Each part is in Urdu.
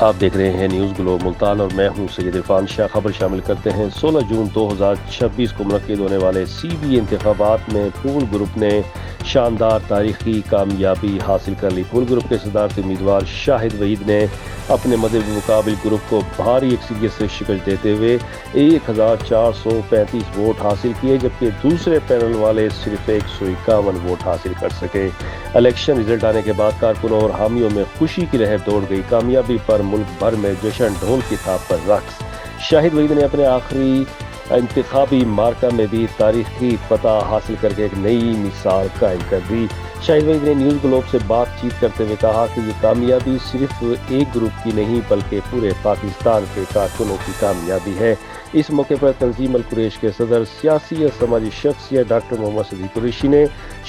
آپ دیکھ رہے ہیں نیوز گلوب ملتان اور میں ہوں سید عرفان شاہ۔ خبر شامل کرتے ہیں۔ 16 جون 2026 کو منعقد ہونے والے CBA انتخابات میں پول گروپ نے شاندار تاریخی کامیابی حاصل کر لی۔ پول گروپ کے صدارتی امیدوار شاہد وحید نے اپنے مدد مقابل گروپ کو بھاری اکثریت سے شکست دیتے ہوئے 1435 ووٹ حاصل کیے، جبکہ دوسرے پینل والے صرف 151 ووٹ حاصل کر سکے۔ الیکشن رزلٹ آنے کے بعد کارکنوں اور حامیوں میں خوشی کی لہر دوڑ گئی۔ کامیابی پر ملک بھر میں جشن، ڈھول کی تھاپ پر رقص۔ شاہد وحید نے اپنے آخری انتخابی مارکہ میں بھی تاریخی فتح حاصل کر کے ایک نئی مثال قائم کر دی۔ شاہد وحید نے نیوز گلوب سے بات چیت کرتے ہوئے کہا کہ یہ کامیابی صرف ایک گروپ کی نہیں بلکہ پورے پاکستان کے کارکنوں کی کامیابی ہے۔ اس موقع پر تنظیم القریش کے صدر، سیاسی اور سماجی شخصیت ڈاکٹر محمد صدیق قریشی نے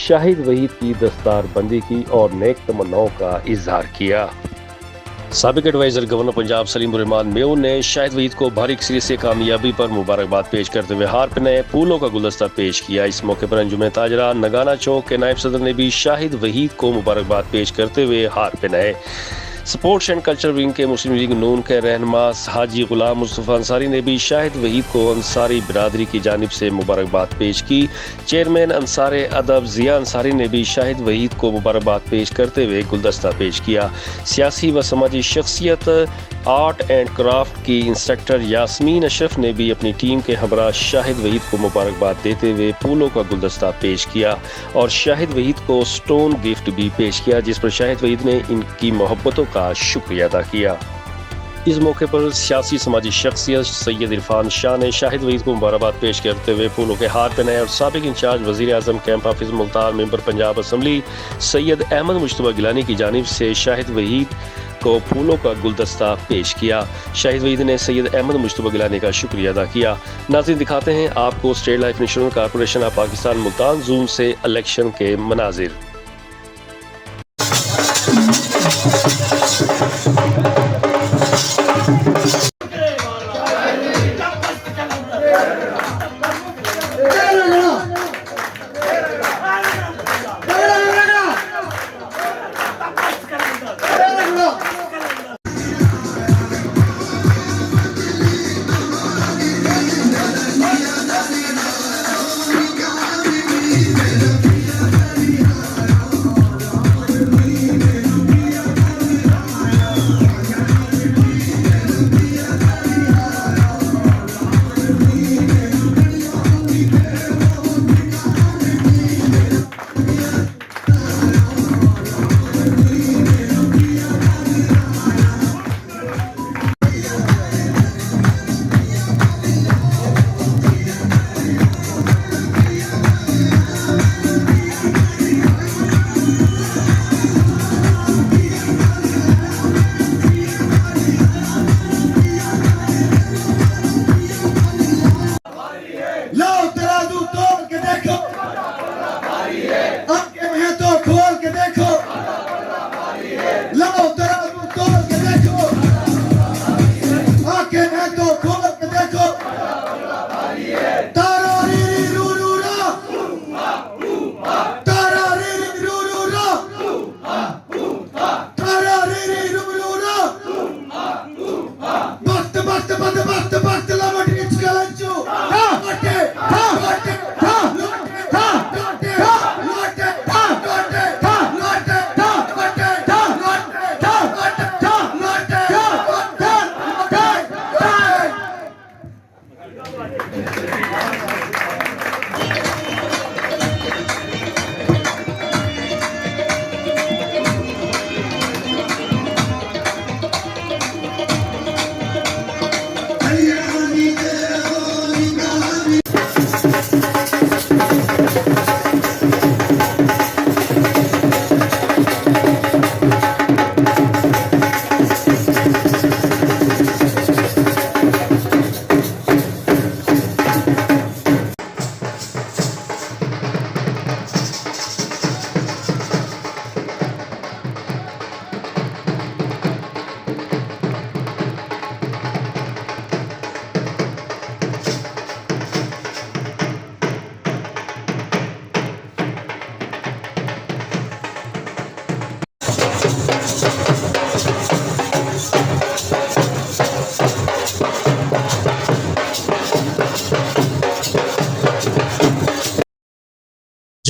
شاہد وحید کی دستار بندی کی اور نیک تمناؤں کا اظہار کیا۔ سابق ایڈوائزر گورنر پنجاب سلیم الرحمان میون نے شاہد وحید کو بھاری اکثریت سے کامیابی پر مبارکباد پیش کرتے ہوئے ہار پہ نئے پھولوں کا گلدستہ پیش کیا۔ اس موقع پر انجمن تاجرہ نگانا چوک کے نائب صدر نے بھی شاہد وحید کو مبارکباد پیش کرتے ہوئے ہار پہ نئے۔ سپورٹس اینڈ کلچر ونگ کے مسلم لیگ نون کے رہنما حاجی غلام مصطفیٰ انصاری نے بھی شاہد وحید کو انصاری برادری کی جانب سے مبارکباد پیش کی۔ چیئرمین انصار ادب ضیاء انصاری نے بھی شاہد وحید کو مبارکباد پیش کرتے ہوئے گلدستہ پیش کیا۔ سیاسی و سماجی شخصیت آرٹ اینڈ کرافٹ کی انسٹرکٹر یاسمین اشرف نے بھی اپنی ٹیم کے ہمراہ شاہد وحید کو مبارکباد دیتے ہوئے پھولوں کا گلدستہ پیش کیا اور شاہد وحید کو سٹون گفٹ بھی پیش کیا، جس پر شاہد وحید نے ان کی محبتوں کا شکریہ ادا کیا۔ اس موقع پر سیاسی سماجی شخصیت سید عرفان شاہ نے شاہد وحید کو مبارکباد پیش کرتے ہوئے پھولوں کے ہار پہنائے اور سابق انچارج وزیر اعظم کیمپ حافظ ملتان، ممبر پنجاب اسمبلی سید احمد مجتبیٰ گیلانی کی جانب سے شاہد وحید کو پھولوں کا گلدستہ پیش کیا۔ شاہد وحید نے سید احمد مجتبیٰ گیلانی کا شکریہ ادا کیا۔ ناظرین، دکھاتے ہیں آپ کو state life insurance corporation of Pakistan Multan zone سے الیکشن کے مناظر۔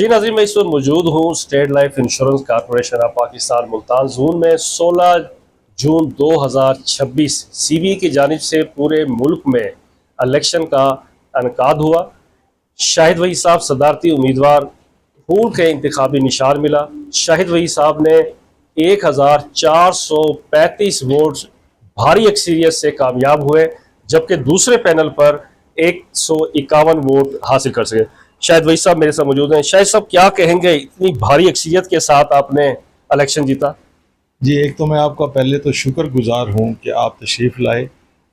جی ناظرین، میں اس وقت موجود ہوں state life insurance corporation of Pakistan Multan zone میں 16 جون 2026 سی بی کی جانب سے پورے ملک میں الیکشن کا انعقاد ہوا۔ شاہد وحید صاحب صدارتی امیدوار پھول کے انتخابی نشان ملا۔ شاہد وحید صاحب نے 1435 ووٹس بھاری اکثریت سے کامیاب ہوئے، جبکہ دوسرے پینل پر 151 ووٹ حاصل کر سکے۔ شاہد وحید صاحب میرے ساتھ موجود ہیں۔ شاہد صاحب کیا کہیں گے، اتنی بھاری اکثریت کے ساتھ آپ نے الیکشن جیتا؟ جی، ایک تو میں آپ کا پہلے تو شکر گزار ہوں کہ آپ تشریف لائے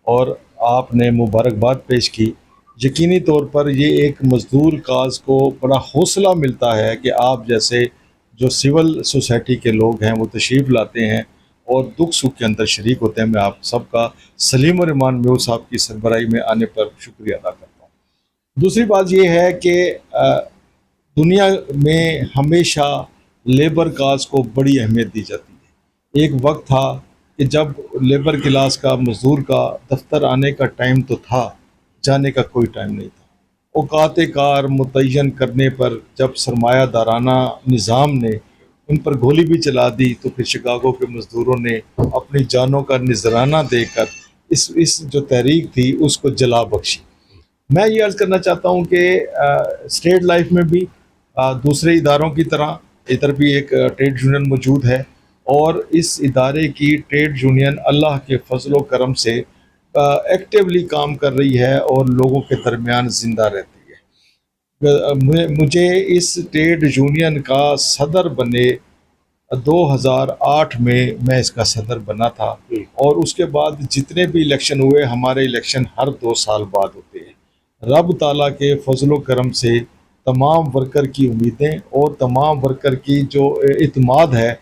اور آپ نے مبارکباد پیش کی۔ یقینی طور پر یہ ایک مزدور کاز کو بڑا حوصلہ ملتا ہے کہ آپ جیسے جو سول سوسائٹی کے لوگ ہیں وہ تشریف لاتے ہیں اور دکھ سکھ کے اندر شریک ہوتے ہیں۔ میں آپ سب کا سلیم الرحمان میور صاحب کی سربراہی میں آنے پر شکریہ ادا کرتا ہوں۔ دوسری بات یہ ہے کہ دنیا میں ہمیشہ لیبر کاز کو بڑی اہمیت دی جاتی ہے۔ ایک وقت تھا کہ جب لیبر کلاس کا مزدور کا دفتر آنے کا ٹائم تو تھا، جانے کا کوئی ٹائم نہیں تھا۔ اوقات کار متعین کرنے پر جب سرمایہ دارانہ نظام نے ان پر گولی بھی چلا دی تو پھر شکاگو کے مزدوروں نے اپنی جانوں کا نذرانہ دے کر اس جو تحریک تھی اس کو جلا بخشی۔ میں یہ عرض کرنا چاہتا ہوں کہ اسٹیٹ لائف میں بھی دوسرے اداروں کی طرح ادھر بھی ایک ٹریڈ یونین موجود ہے، اور اس ادارے کی ٹریڈ یونین اللہ کے فضل و کرم سے ایکٹیولی کام کر رہی ہے اور لوگوں کے درمیان زندہ رہتی ہے۔ مجھے اس ٹریڈ یونین کا صدر بنے 2008 میں اس کا صدر بنا تھا، اور اس کے بعد جتنے بھی الیکشن ہوئے، ہمارے الیکشن ہر 2 سال بعد ہوتے ہیں۔ رب تعالیٰ کے فضل و کرم سے تمام ورکر کی امیدیں اور تمام ورکر کی جو اعتماد ہے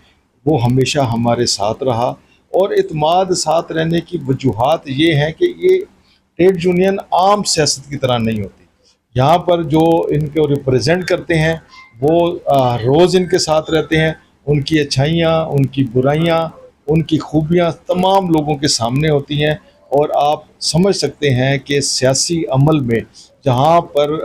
وہ ہمیشہ ہمارے ساتھ رہا، اور اعتماد ساتھ رہنے کی وجوہات یہ ہیں کہ یہ ٹریڈ یونین عام سیاست کی طرح نہیں ہوتی۔ یہاں پر جو ان کو ریپریزنٹ کرتے ہیں وہ روز ان کے ساتھ رہتے ہیں، ان کی اچھائیاں، ان کی برائیاں، ان کی خوبیاں تمام لوگوں کے سامنے ہوتی ہیں، اور آپ سمجھ سکتے ہیں کہ سیاسی عمل میں جہاں پر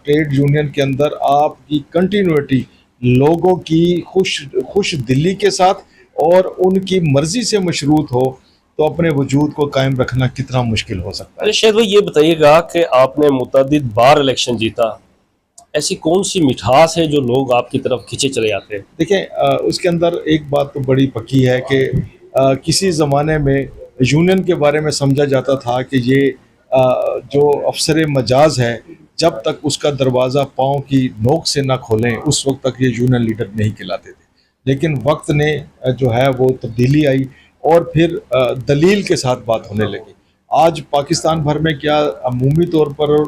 ٹریڈ یونین کے اندر آپ کی کنٹینیوٹی لوگوں کی خوش دلی کے ساتھ اور ان کی مرضی سے مشروط ہو تو اپنے وجود کو قائم رکھنا کتنا مشکل ہو سکتا ہے۔ شاید بھائی یہ بتائیے گا کہ آپ نے متعدد بار الیکشن جیتا، ایسی کون سی مٹھاس ہے جو لوگ آپ کی طرف کھینچے چلے آتے ہیں؟ دیکھیں، اس کے اندر ایک بات تو بڑی پکی ہے کہ کسی زمانے میں یونین کے بارے میں سمجھا جاتا تھا کہ یہ جو افسر مجاز ہے، جب تک اس کا دروازہ پاؤں کی نوک سے نہ کھولیں اس وقت تک یہ یونین لیڈر نہیں کہلاتے تھے۔ لیکن وقت نے جو ہے وہ تبدیلی آئی اور پھر دلیل کے ساتھ بات ہونے لگی۔ آج پاکستان بھر میں کیا عمومی طور پر اور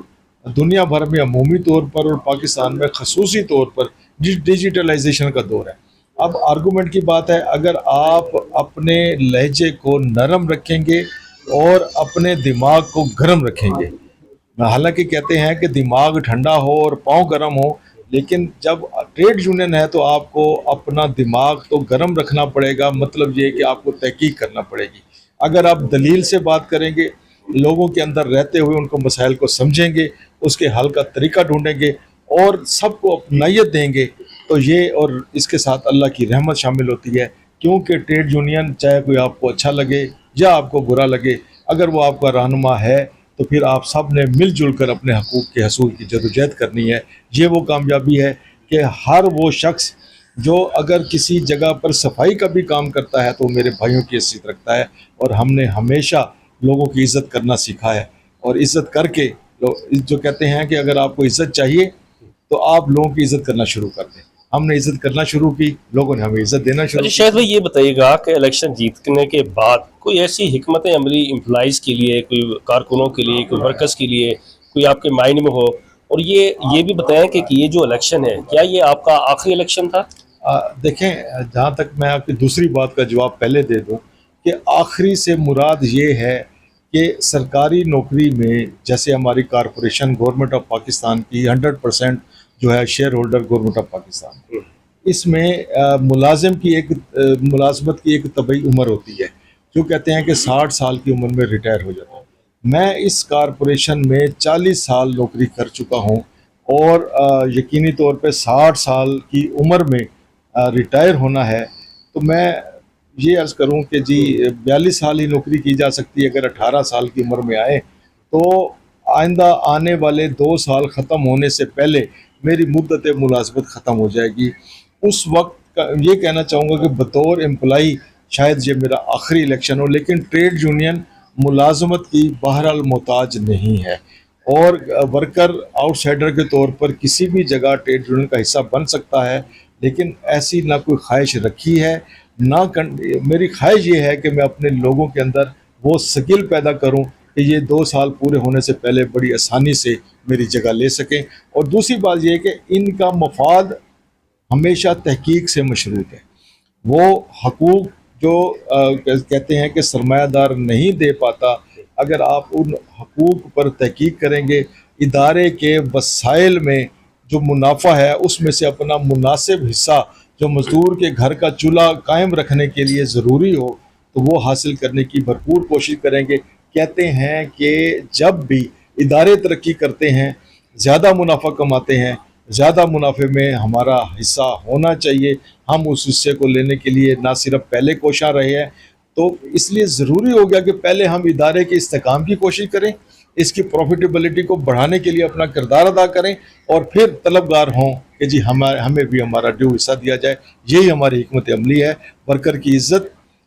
دنیا بھر میں عمومی طور پر اور پاکستان میں خصوصی طور پر ڈیجیٹلائزیشن کا دور ہے۔ اب آرگومنٹ کی بات ہے، اگر آپ اپنے لہجے کو نرم رکھیں گے اور اپنے دماغ کو گرم رکھیں گے، حالانکہ کہتے ہیں کہ دماغ ٹھنڈا ہو اور پاؤں گرم ہو، لیکن جب ٹریڈ یونین ہے تو آپ کو اپنا دماغ تو گرم رکھنا پڑے گا، مطلب یہ کہ آپ کو تحقیق کرنا پڑے گی۔ اگر آپ دلیل سے بات کریں گے، لوگوں کے اندر رہتے ہوئے ان کو مسائل کو سمجھیں گے، اس کے حل کا طریقہ ڈھونڈیں گے اور سب کو اپنائیت دیں گے، تو یہ اور اس کے ساتھ اللہ کی رحمت شامل ہوتی ہے، کیونکہ ٹریڈ یونین چاہے کوئی آپ کو اچھا لگے یا آپ کو برا لگے، اگر وہ آپ کا رہنما ہے تو پھر آپ سب نے مل جل کر اپنے حقوق کے حصول کی جدوجہد کرنی ہے۔ یہ وہ کامیابی ہے کہ ہر وہ شخص جو اگر کسی جگہ پر صفائی کا بھی کام کرتا ہے تو میرے بھائیوں کی حیثیت رکھتا ہے، اور ہم نے ہمیشہ لوگوں کی عزت کرنا سیکھا ہے، اور عزت کر کے جو کہتے ہیں کہ اگر آپ کو عزت چاہیے تو آپ لوگوں کی عزت کرنا شروع کر دیں۔ ہم نے عزت کرنا شروع کی، لوگوں نے ہمیں عزت دینا شروع کی۔ شاید بھائی یہ بتائیے گا کہ الیکشن جیتنے کے بعد کوئی ایسی حکمت عملی امپلائیز کے لیے، کوئی کارکنوں کے لیے، کوئی ورکرز کے لیے کوئی آپ کے مائنڈ میں ہو، اور یہ بھی بتائیں کہ یہ جو الیکشن ہے کیا یہ آپ کا آخری الیکشن تھا؟ دیکھیں، جہاں تک میں آپ کی دوسری بات کا جواب پہلے دے دوں کہ آخری سے مراد یہ ہے کہ سرکاری نوکری میں جیسے ہماری کارپوریشن گورنمنٹ آف پاکستان کی 100% جو ہے share holder government of Pakistan, اس میں ملازمت کی ایک طبعی عمر ہوتی ہے، جو کہتے ہیں کہ 60 سال کی عمر میں ریٹائر ہو جاتا ہے۔ میں اس کارپوریشن میں 40 سال نوکری کر چکا ہوں، اور یقینی طور پہ 60 سال کی عمر میں ریٹائر ہونا ہے، تو میں یہ عرض کروں کہ جی 42 سال ہی نوکری کی جا سکتی ہے، اگر 18 سال کی عمر میں آئے تو آئندہ آنے والے 2 سال ختم ہونے سے پہلے میری مدت ملازمت ختم ہو جائے گی۔ اس وقت یہ کہنا چاہوں گا کہ بطور امپلائی شاید یہ میرا آخری الیکشن ہو، لیکن ٹریڈ یونین ملازمت کی بہرحال محتاج نہیں ہے، اور ورکر آؤٹ سائڈر کے طور پر کسی بھی جگہ ٹریڈ یونین کا حصہ بن سکتا ہے، لیکن ایسی نہ کوئی خواہش رکھی ہے، میری خواہش یہ ہے کہ میں اپنے لوگوں کے اندر وہ سکل پیدا کروں کہ یہ 2 سال پورے ہونے سے پہلے بڑی آسانی سے میری جگہ لے سکیں۔ اور دوسری بات یہ ہے کہ ان کا مفاد ہمیشہ تحقیق سے مشروط ہے۔ وہ حقوق جو کہتے ہیں کہ سرمایہ دار نہیں دے پاتا، اگر آپ ان حقوق پر تحقیق کریں گے، ادارے کے وسائل میں جو منافع ہے اس میں سے اپنا مناسب حصہ جو مزدور کے گھر کا چولہا قائم رکھنے کے لیے ضروری ہو تو وہ حاصل کرنے کی بھرپور کوشش کریں گے۔ کہتے ہیں کہ جب بھی ادارے ترقی کرتے ہیں، زیادہ منافع کماتے ہیں، زیادہ منافع میں ہمارا حصہ ہونا چاہیے، ہم اس حصے کو لینے کے لیے نہ صرف پہلے کوشاں رہے ہیں، تو اس لیے ضروری ہو گیا کہ پہلے ہم ادارے کے استحکام کی کوشش کریں، اس کی پروفیٹیبلٹی کو بڑھانے کے لیے اپنا کردار ادا کریں، اور پھر طلبگار ہوں کہ جی ہمیں بھی ہمارا ڈیو حصہ دیا جائے۔ یہی ہماری حکمت عملی ہے۔ ورکر کی عزت،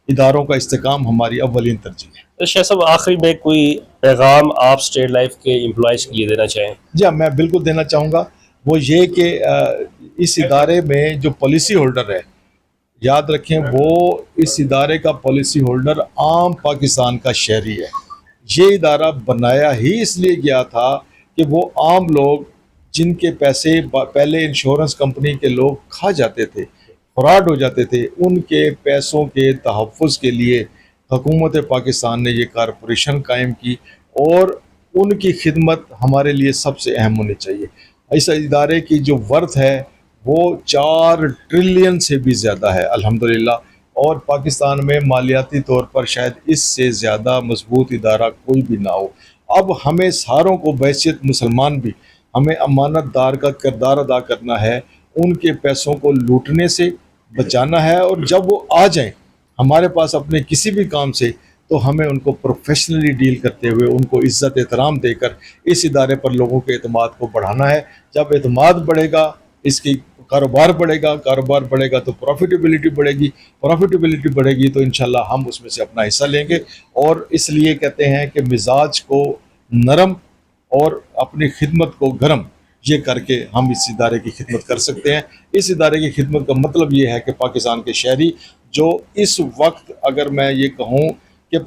اداروں کا استحکام ہماری اولین ترجیح ہے۔ شاہ صاحب، آخری میں کوئی پیغام آپ اسٹیٹ لائف کے امپلائز کے لیے دینا چاہیں؟ جی ہاں، میں بالکل دینا چاہوں گا، وہ یہ کہ اس ادارے میں جو پالیسی ہولڈر ہے، یاد رکھیں وہ اس ادارے کا پالیسی ہولڈر عام پاکستان کا شہری ہے۔ یہ ادارہ بنایا ہی اس لیے گیا تھا کہ وہ عام لوگ جن کے پیسے پہلے انشورنس کمپنی کے لوگ کھا جاتے تھے، فراڈ ہو جاتے تھے، ان کے پیسوں کے تحفظ کے لیے حکومت پاکستان نے یہ کارپوریشن قائم کی، اور ان کی خدمت ہمارے لیے سب سے اہم ہونی چاہیے۔ اس ادارے کی جو ورتھ ہے وہ 4 ٹریلین سے بھی زیادہ ہے الحمدللہ، اور پاکستان میں مالیاتی طور پر شاید اس سے زیادہ مضبوط ادارہ کوئی بھی نہ ہو۔ اب ہمیں ساروں کو بحیثیت مسلمان بھی ہمیں امانت دار کا کردار ادا کرنا ہے، ان کے پیسوں کو لوٹنے سے بچانا ہے، اور جب وہ آ جائیں ہمارے پاس اپنے کسی بھی کام سے تو ہمیں ان کو پروفیشنلی ڈیل کرتے ہوئے ان کو عزت احترام دے کر اس ادارے پر لوگوں کے اعتماد کو بڑھانا ہے۔ جب اعتماد بڑھے گا، اس کی کاروبار بڑھے گا، کاروبار بڑھے گا تو پروفیٹیبلٹی بڑھے گی، پروفیٹیبلٹی بڑھے گی تو انشاءاللہ ہم اس میں سے اپنا حصہ لیں گے۔ اور اس لیے کہتے ہیں کہ مزاج کو نرم اور اپنی خدمت کو گرم یہ کر کے ہم اس ادارے کی خدمت کر سکتے ہیں۔ اس ادارے کی خدمت کا مطلب یہ ہے کہ پاکستان کے شہری جو اس وقت اگر میں یہ کہوں کہ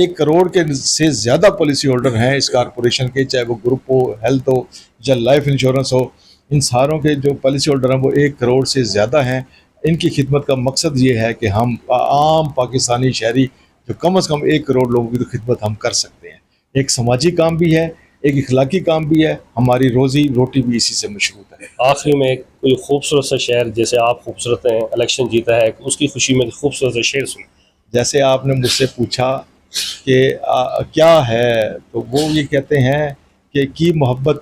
1 کروڑ کے سے زیادہ پالیسی ہولڈر ہیں اس کارپوریشن کے، چاہے وہ گروپ ہو، ہیلتھ ہو یا لائف انشورنس ہو، ان ساروں کے جو پالیسی ہولڈر ہیں وہ 1 کروڑ سے زیادہ ہیں۔ ان کی خدمت کا مقصد یہ ہے کہ ہم عام پاکستانی شہری جو کم از کم 1 کروڑ لوگوں کی تو خدمت ہم کر سکتے ہیں۔ ایک سماجی کام بھی ہے، ایک اخلاقی کام بھی ہے، ہماری روزی روٹی بھی اسی سے مشروط ہے۔ آخری میں کوئی خوبصورت سا شعر، جیسے آپ خوبصورت ہیں، الیکشن جیتا ہے، اس کی خوشی میں خوبصورت سا شعر سن۔ جیسے آپ نے مجھ سے پوچھا کہ کیا ہے، تو وہ یہ کہتے ہیں کہ کی محبت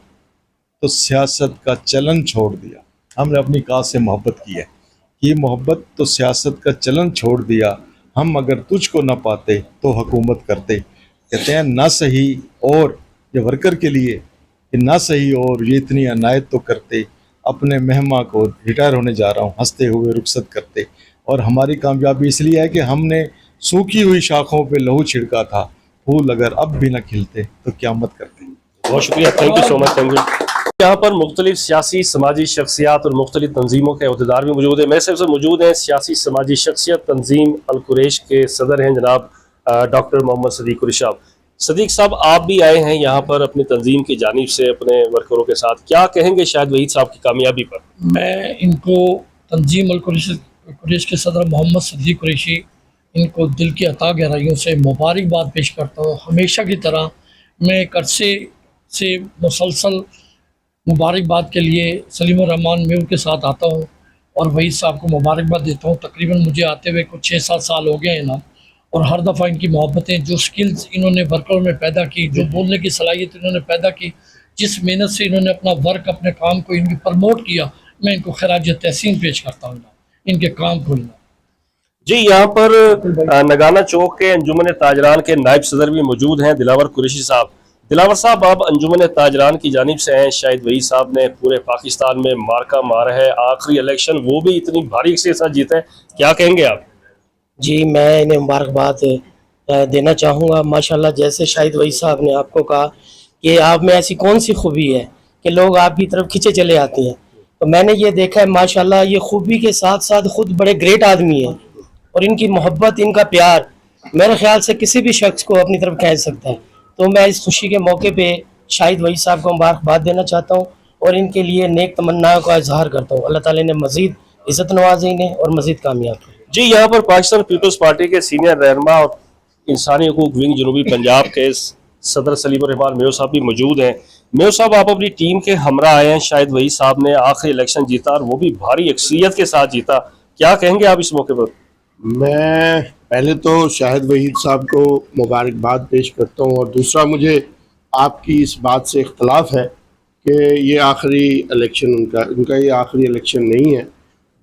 تو سیاست کا چلن چھوڑ دیا۔ ہم نے اپنی کاز سے محبت کی ہے، کی محبت تو سیاست کا چلن چھوڑ دیا، ہم اگر تجھ کو نہ پاتے تو حکومت کرتے۔ کہتے ہیں نہ صحیح، اور یہ ورکر کے لیے کہ نہ صحیح اور یہ اتنی عنایت تو کرتے، اپنے مہماں کو ریٹائر ہونے جا رہا ہوں ہنستے ہوئے رخصت کرتے۔ اور ہماری کامیابی اس لیے ہے کہ ہم نے سوکھی ہوئی شاخوں پہ لہو چھڑکا تھا، پھول اگر اب بھی نہ کھلتے تو قیامت کرتے۔ بہت شکریہ، thank you so much, thank you. یہاں پر مختلف سیاسی سماجی شخصیات اور مختلف تنظیموں کے عہدیدار بھی موجود ہیں۔ میرے سے موجود ہیں سیاسی سماجی شخصیت تنظیم القریش کے صدر ہیں جناب ڈاکٹر محمد صدیق قریشی صاحب۔ صدیق صاحب، آپ بھی آئے ہیں یہاں پر اپنی تنظیم کی جانب سے اپنے ورکروں کے ساتھ، کیا کہیں گے شاہد وحید صاحب کی کامیابی پر؟ میں ان کو تنظیم القریش کے صدر محمد صدیق قریشی، ان کو دل کی عطا گہرائیوں سے مبارکباد پیش کرتا ہوں۔ ہمیشہ کی طرح میں ایک عرصے سے مسلسل مبارکباد کے لیے سلیم الرحمان میور کے ساتھ آتا ہوں اور وحید صاحب کو مبارکباد دیتا ہوں۔ تقریباً مجھے آتے ہوئے کچھ 6-7 سال ہو گئے ہیں نا، اور ہر دفعہ ان کی محبتیں، جو سکلز انہوں نے ورکروں میں پیدا کی، جو بولنے کی صلاحیت انہوں نے پیدا کی، جس محنت سے انہوں نے اپنا ورک اپنے کام کو ان کی پروموٹ کیا، میں ان کو خراج تحسین پیش کرتا ہوں ان کے کام کو۔ جی یہاں پر نگانہ چوک کے انجمن تاجران کے نائب صدر بھی موجود ہیں، دلاور قریشی صاحب۔ دلاور صاحب، آپ انجمن تاجران کی جانب سے ہیں، شاہد وحید صاحب نے پورے پاکستان میں مارکا مارا ہے، آخری الیکشن وہ بھی اتنی بھاری اکثریت کے ساتھ جیتا ہے، کیا کہیں گے آپ؟ جی میں انہیں مبارکباد دینا چاہوں گا۔ ماشاءاللہ جیسے شاہد وحید صاحب نے آپ کو کہا کہ آپ میں ایسی کون سی خوبی ہے کہ لوگ آپ کی طرف کھینچے چلے آتے ہیں، تو میں نے یہ دیکھا ہے ماشاءاللہ یہ خوبی کے ساتھ ساتھ خود بڑے گریٹ آدمی ہیں، اور ان کی محبت، ان کا پیار میرے خیال سے کسی بھی شخص کو اپنی طرف کھینچ سکتا ہے۔ تو میں اس خوشی کے موقع پہ شاہد وحید صاحب کو مبارکباد دینا چاہتا ہوں اور ان کے لیے نیک تمناؤں کا اظہار کرتا ہوں۔ اللہ تعالیٰ نے مزید عزت نوازی انہیں اور مزید کامیاب کریں۔ جی یہاں پر پاکستان پیپلز پارٹی کے سینئر رہنما اور انسانی حقوق ونگ جنوبی پنجاب کے صدر سلیم الرحمان میو صاحب بھی موجود ہیں۔ میو صاحب، آپ اپنی ٹیم کے ہمراہ آئے ہیں، شاہد وحید صاحب نے آخری الیکشن جیتا اور وہ بھی بھاری اکثریت کے ساتھ جیتا، کیا کہیں گے آپ اس موقع پر؟ میں پہلے تو شاہد وحید صاحب کو مبارکباد پیش کرتا ہوں، اور دوسرا مجھے آپ کی اس بات سے اختلاف ہے کہ یہ آخری الیکشن ان کا یہ آخری الیکشن نہیں ہے۔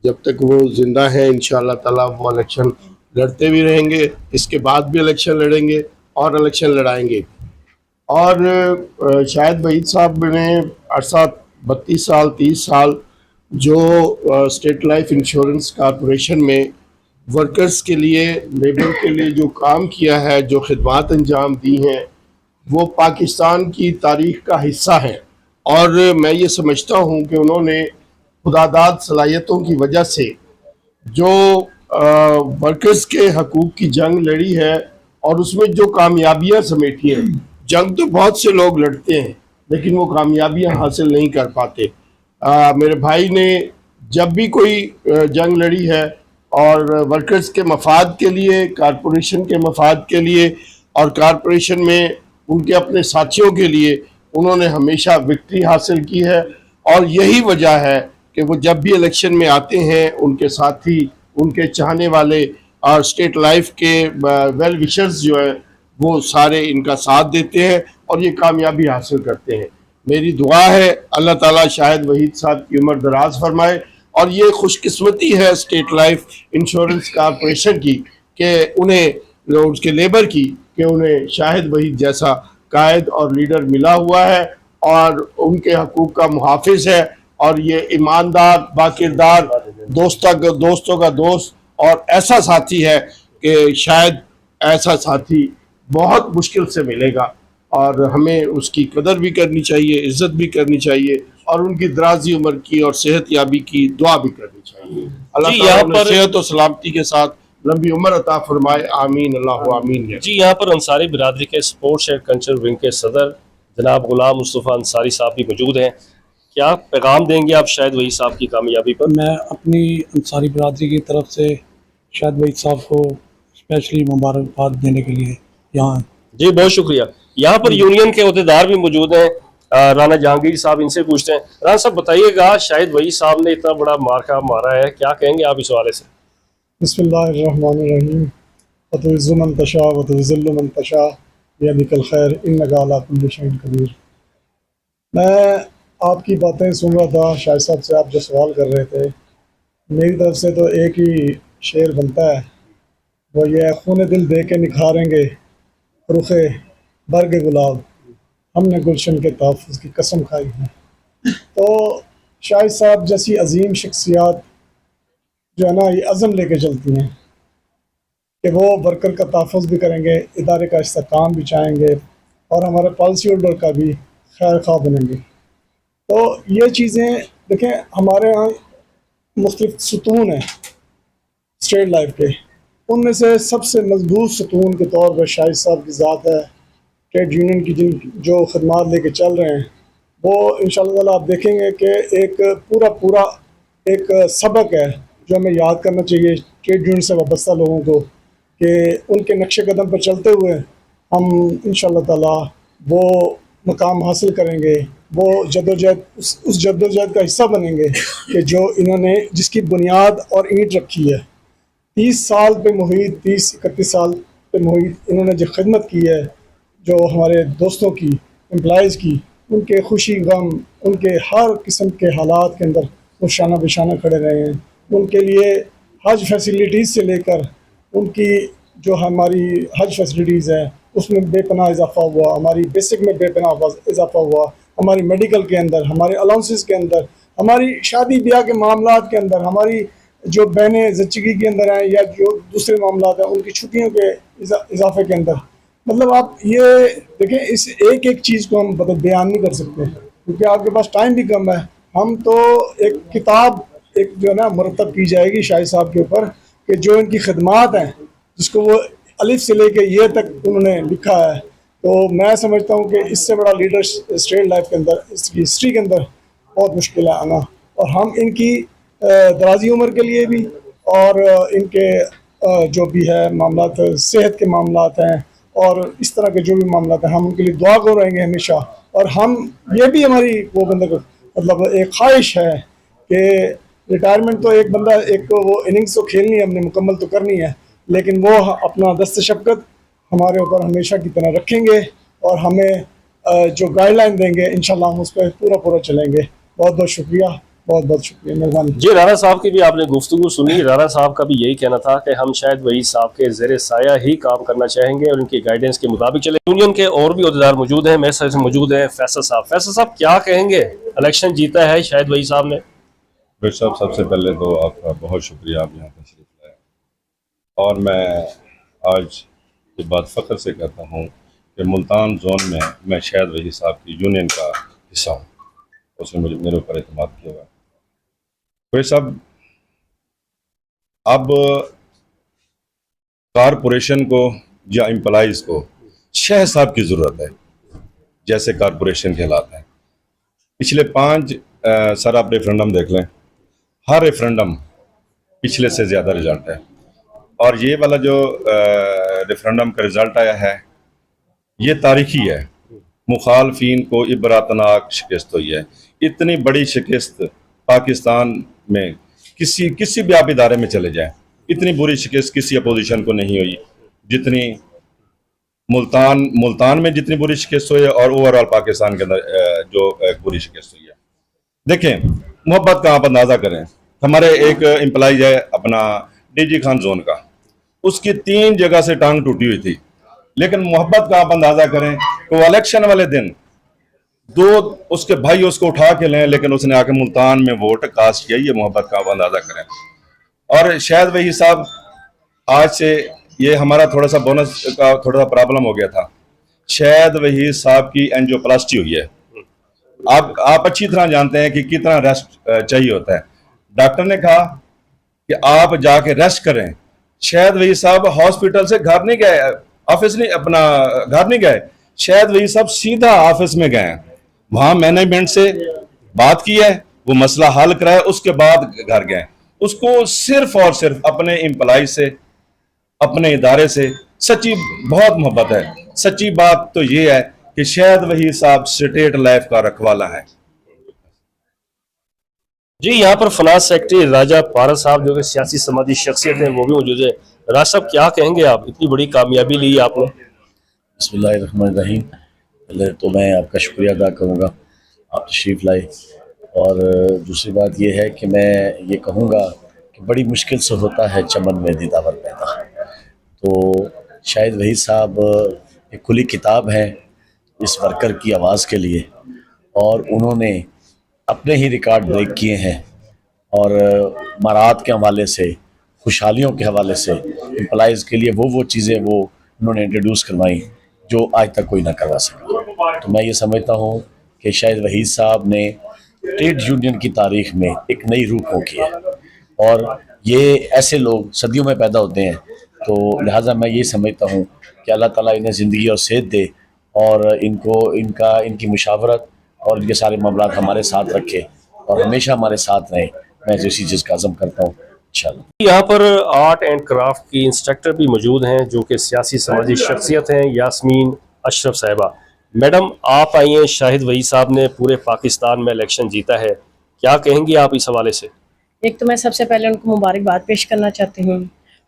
جب تک وہ زندہ ہے انشاءاللہ تعالیٰ وہ الیکشن لڑتے بھی رہیں گے، اس کے بعد بھی الیکشن لڑیں گے اور الیکشن لڑائیں گے۔ اور شاہد وحید صاحب نے عرصہ 32 سال 30 سال جو اسٹیٹ لائف انشورنس کارپوریشن میں ورکرز کے لیے، لیبر کے لیے جو کام کیا ہے، جو خدمات انجام دی ہیں، وہ پاکستان کی تاریخ کا حصہ ہے۔ اور میں یہ سمجھتا ہوں کہ انہوں نے خداداد صلاحیتوں کی وجہ سے جو ورکرز کے حقوق کی جنگ لڑی ہے اور اس میں جو کامیابیاں سمیٹی ہیں، جنگ تو بہت سے لوگ لڑتے ہیں لیکن وہ کامیابیاں حاصل نہیں کر پاتے۔ میرے بھائی نے جب بھی کوئی جنگ لڑی ہے اور ورکرز کے مفاد کے لیے، کارپوریشن کے مفاد کے لیے اور کارپوریشن میں ان کے اپنے ساتھیوں کے لیے، انہوں نے ہمیشہ وکٹری حاصل کی ہے۔ اور یہی وجہ ہے کہ وہ جب بھی الیکشن میں آتے ہیں، ان کے ساتھی، ان کے چاہنے والے اور اسٹیٹ لائف کے ویل وشرز جو ہیں وہ سارے ان کا ساتھ دیتے ہیں اور یہ کامیابی حاصل کرتے ہیں۔ میری دعا ہے اللہ تعالیٰ شاہد وحید صاحب کی عمر دراز فرمائے، اور یہ خوش قسمتی ہے اسٹیٹ لائف انشورنس کارپوریشن کی کہ انہیں، اس کے لیبر کی، کہ انہیں شاہد وحید جیسا قائد اور لیڈر ملا ہوا ہے اور ان کے حقوق کا محافظ ہے، اور یہ ایماندار، باکردار، دوستوں کا دوست اور ایسا ساتھی ہے کہ شاید ایسا ساتھی بہت مشکل سے ملے گا، اور ہمیں اس کی قدر بھی کرنی چاہیے، عزت بھی کرنی چاہیے، اور ان کی درازی عمر کی اور صحت یابی کی دعا بھی کرنی چاہیے۔ اللہ تعالیٰ انہیں صحت و سلامتی کے ساتھ لمبی عمر عطا فرمائے، آمین، اللہ آمین۔ جی یہاں پر انصاری برادری کے سپورٹس اینڈ کلچر ونگ کے صدر جناب غلام مصطفیٰ انصاری صاحب بھی موجود ہیں، کیا پیغام دیں گے آپ شاہد وحید صاحب کی کامیابی پر؟ میں اپنی انصاری برادری کی طرف سے شاہد وحید صاحب کو اسپیشلی مبارکباد دینے کے لیے یہاں۔ جی بہت شکریہ۔ یہاں پر یونین کے عہدیدار بھی موجود ہیں، رانا جہانگیر صاحب، ان سے پوچھتے ہیں۔ رانا صاحب بتائیے گا، شاہد وحید صاحب نے اتنا بڑا مارکا مارا ہے، کیا کہیں گے آپ اس حوالے سے؟ بسم اللہ الرحمن الرحیم۔ وتعز من تشاء وتذل من تشاء بیدک الخیر انک علی کل شیء قدیر۔ میں آپ کی باتیں سن رہا تھا، شاہد صاحب سے آپ جو سوال کر رہے تھے، میری طرف سے تو ایک ہی شعر بنتا ہے، وہ یہ ہے: خون دل دے کے نکھاریں گے رخ برگ گلاب، ہم نے گلشن کے تحفظ کی قسم کھائی ہے۔ تو شاہد صاحب جیسی عظیم شخصیات جو ہے نا، یہ عزم لے کے چلتی ہیں کہ وہ ورکر کا تحفظ بھی کریں گے، ادارے کا استحکام بھی چاہیں گے، اور ہمارے پالیسی ہولڈر کا بھی خیر خواہ بنیں گے۔ تو یہ چیزیں دیکھیں، ہمارے ہاں مختلف ستون ہیں اسٹیٹ لائف کے، ان میں سے سب سے مضبوط ستون کے طور پر شاہد صاحب کی ذات ہے۔ ٹریڈ یونین کی جو خدمات لے کے چل رہے ہیں، وہ انشاءاللہ تعالیٰ آپ دیکھیں گے کہ ایک پورا ایک سبق ہے جو ہمیں یاد کرنا چاہیے ٹریڈ یونین سے وابستہ لوگوں کو، کہ ان کے نقش قدم پر چلتے ہوئے ہم انشاءاللہ تعالیٰ وہ مقام حاصل کریں گے، وہ جدوجہد اس جدوجہد کا حصہ بنیں گے کہ جو انہوں نے، جس کی بنیاد اور اینٹ رکھی ہے۔ 30 سال پہ محیط، 30-31 سال پہ محیط انہوں نے جو خدمت کی ہے، جو ہمارے دوستوں کی، امپلائیز کی، ان کے خوشی غم، ان کے ہر قسم کے حالات کے اندر وہ شانہ بشانہ کھڑے رہے ہیں. ان کے لیے حج فیسیلیٹیز سے لے کر ان کی جو ہماری حج فیسیلیٹیز ہیں اس میں بے پناہ اضافہ ہوا، ہماری بیسک میں بے پناہ اضافہ ہوا، ہماری میڈیکل کے اندر، ہمارے الاؤنسز کے اندر، ہماری شادی بیاہ کے معاملات کے اندر، ہماری جو بہنیں زچگی کے اندر ہیں یا جو دوسرے معاملات ہیں ان کی چھٹیوں کے اضافے کے اندر. مطلب آپ یہ دیکھیں اس ایک ایک چیز کو ہم بیان نہیں کر سکتے کیونکہ آپ کے پاس ٹائم بھی کم ہے. ہم تو ایک کتاب ایک جو ہے نا مرتب کی جائے گی شاہد صاحب کے اوپر کہ جو ان کی خدمات ہیں جس کو وہ الف سے لے کے یہ تک انہوں نے لکھا ہے. تو میں سمجھتا ہوں کہ اس سے بڑا لیڈر اسٹیٹ لائف کے اندر، اس کی ہسٹری کے اندر بہت مشکل ہے آنا. اور ہم ان کی درازی عمر کے لیے بھی اور ان کے جو بھی ہے معاملات صحت کے معاملات ہیں اور اس طرح کے جو بھی معاملات ہیں ہم ان کے لیے دعا گو رہیں گے ہمیشہ. اور ہم یہ بھی ہماری وہ بندہ مطلب ایک خواہش ہے کہ ریٹائرمنٹ تو ایک بندہ ایک وہ اننگز تو کھیلنی ہے، ہم نے مکمل تو کرنی ہے، لیکن وہ اپنا دست شفقت ہمارے اوپر ہمیشہ کی طرح رکھیں گے اور ہمیں جو گائیڈ لائن دیں گے انشاءاللہ ہم اس پہ پورا چلیں گے. بہت بہت شکریہ، بہت بہت شکریہ، مہربانی. جی رانا صاحب کی بھی آپ نے گفتگو سنی. رانا صاحب کا بھی یہی کہنا تھا کہ ہم شاید وحید صاحب کے زیر سایہ ہی کام کرنا چاہیں گے اور ان کی گائیڈنس کے مطابق چلیں. یونین کے اور بھی عہدیدار موجود ہیں، میرے ساتھ موجود ہیں فیصل صاحب. فیصل صاحب کیا کہیں گے؟ الیکشن جیتا ہے شاہد وحید صاحب نے. ڈاکٹر صاحب سب سے پہلے تو آپ کا بہت شکریہ، آپ یہاں تشریف لائے. اور میں آج یہ بات فخر سے کہتا ہوں کہ ملتان زون میں شاہد وحید صاحب کی یونین کا حصہ ہوں. اس نے میرے اوپر اعتماد کیا ہوا. وحید صاحب اب کارپوریشن کو یا امپلائیز کو شاہد صاحب کی ضرورت ہے جیسے کارپوریشن کے حالات ہیں. پچھلے 5 سر آپ ریفرنڈم دیکھ لیں، ہر ریفرنڈم پچھلے سے زیادہ رزلٹ ہے. اور یہ والا جو ریفرنڈم کا رزلٹ آیا ہے یہ تاریخی ہے. مخالفین کو عبرتناک شکست ہوئی ہے. اتنی بڑی شکست پاکستان میں کسی بھی آپ ادارے میں چلے جائیں، اتنی بری شکست کسی اپوزیشن کو نہیں ہوئی جتنی ملتان میں جتنی بری شکست ہوئی ہے اور اوور آل پاکستان کے اندر جو ایک بری شکست ہوئی ہے. دیکھیں محبت کا آپ اندازہ کریں. ہمارے ایک امپلائی ہے اپنا ڈی جی خان زون کا، اس کی 3 جگہ سے ٹانگ ٹوٹی ہوئی تھی، لیکن محبت کا آپ اندازہ کریں کہ وہ الیکشن والے دن 2 اس کے بھائی اس کو اٹھا کے لیں لیکن اس نے آ کے ملتان میں ووٹ کاسٹ کیا. یہ محبت کا آپ اندازہ کریں. اور شاہد وحید صاحب آج سے یہ ہمارا تھوڑا سا بونس کا تھوڑا سا پرابلم ہو گیا تھا. شاہد وحید صاحب کی اینجیوپلاسٹی ہوئی ہے. آپ اچھی طرح جانتے ہیں کہ کتنا ریسٹ چاہیے ہوتا ہے. ڈاکٹر نے کہا کہ آپ جا کے ریسٹ کریں. شاہد وحید صاحب ہاسپٹل سے گھر نہیں گئے، آفس نہیں، اپنا گھر نہیں گئے. شاہد وحید صاحب سیدھا آفس میں گئے، وہاں مینجمنٹ سے بات کی ہے، وہ مسئلہ حل کرایا، اس کے بعد گھر گئے. اس کو صرف اور صرف اپنے امپلائی سے، اپنے ادارے سے سچی بہت محبت ہے. سچی بات تو یہ ہے کہ شاہد وحید صاحب اسٹیٹ لائف کا رکھوالا ہے. جی یہاں پر فنانس سیکرٹری راجہ پارس صاحب جو کہ سیاسی سماجی شخصیت ہیں وہ بھی موجود ہیں. راج صاحب کیا کہیں گے؟ آپ اتنی بڑی کامیابی لی آپ نے. بسم اللہ الرحمن الرحیم. پہلے تو میں آپ کا شکریہ ادا کروں گا، آپ تشریف لائے. اور دوسری بات یہ ہے کہ میں یہ کہوں گا کہ بڑی مشکل سے ہوتا ہے چمن میں دیداور پیدا. تو شاہد وحید صاحب ایک کھلی کتاب ہے اس ورکر کی آواز کے لیے، اور انہوں نے اپنے ہی ریکارڈ بریک کیے ہیں اور مراعات کے حوالے سے، خوشحالیوں کے حوالے سے امپلائیز کے لیے وہ چیزیں وہ انہوں نے انٹروڈیوس کروائیں جو آج تک کوئی نہ کروا سکا. تو میں یہ سمجھتا ہوں کہ شاہد وحید صاحب نے ٹریڈ یونین کی تاریخ میں ایک نئی روح پھونکی ہے، اور یہ ایسے لوگ صدیوں میں پیدا ہوتے ہیں. تو لہٰذا میں یہ سمجھتا ہوں کہ اللہ تعالیٰ انہیں زندگی اور صحت دے اور ان کی مشاورت اور ان کے سارے معاملات ہمارے ساتھ رکھے اور ہمیشہ ہمارے ساتھ رہیں. میں تو اسی چیز کا عزم کرتا ہوں انشاءاللہ. یہاں پر آرٹ اینڈ کرافٹ کی انسٹرکٹر بھی موجود ہیں جو کہ سیاسی سماجی شخصیت ہیں، یاسمین اشرف صاحبہ. میڈم آپ آئی ہیں، شاہد وحید صاحب نے پورے پاکستان میں الیکشن جیتا ہے، کیا کہیں گی آپ اس حوالے سے؟ ایک تو میں سب سے پہلے ان کو مبارکباد پیش کرنا چاہتی ہوں.